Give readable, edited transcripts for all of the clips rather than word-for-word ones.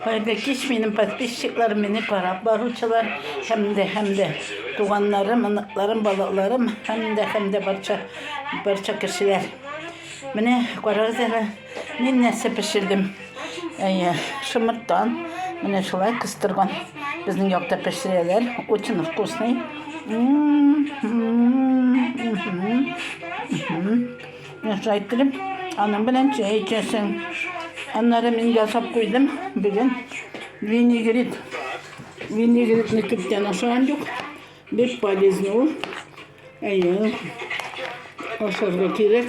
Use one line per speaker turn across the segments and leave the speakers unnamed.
Hayırlı geç benim подписчикларım, beni karab barıçılar, hem de tuğanlarım, anıklarım, balıklarım, hem de barça kişiler. Mene kararızlar, nesi pişirdim. Şımırttan, mene şulay kıstırgan. Bizning yoqda pişirirler, очень вкусный. Nasıl aytırım? Anam bilen çay içesin. Onlara men yasap koydum bugün. Vinigretni tüpten aşağın yok. Bir полезный ol. Aşağıda gerek.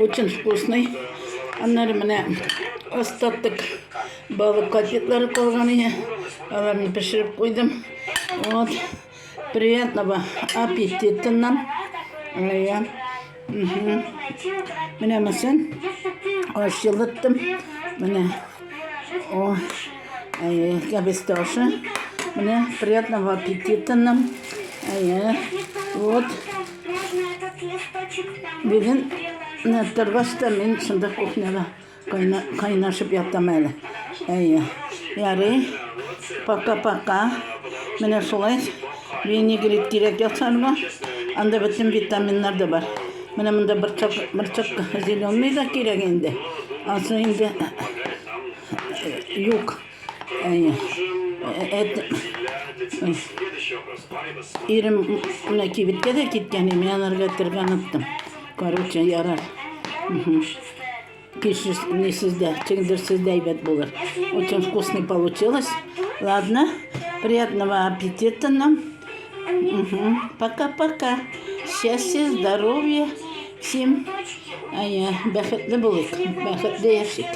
Очень вкусный. Onları mene ıslattık. Balık kaçıkları koyganı. Onları pişirip koydum. Вот. Приятного аппетита нам. Mene misin? Aşılattım. Mene o кабестоши. Mene приятного аппетита нам. Вот. Bugün Tırbaş'ta men şunda kuhnada kaynaşıp yattım hele. Yarı paka. Mene şolay vinigret direkt yatsarma. Anda bütün vitaminler de var. Mene bunda bırçak zelyonluğu da gerek indi. Aslında indi yok. İrim kibitke de gitkenim, yanarga tırganıttım. Короче, yarar. Пишешь да, чендерсиз да ебет булыр. Очень вкусный получилось. Ладно, приятного аппетита нам. Пока-пока. Счастья, здоровья всем. Бәхетле булык, бәхетле яшик.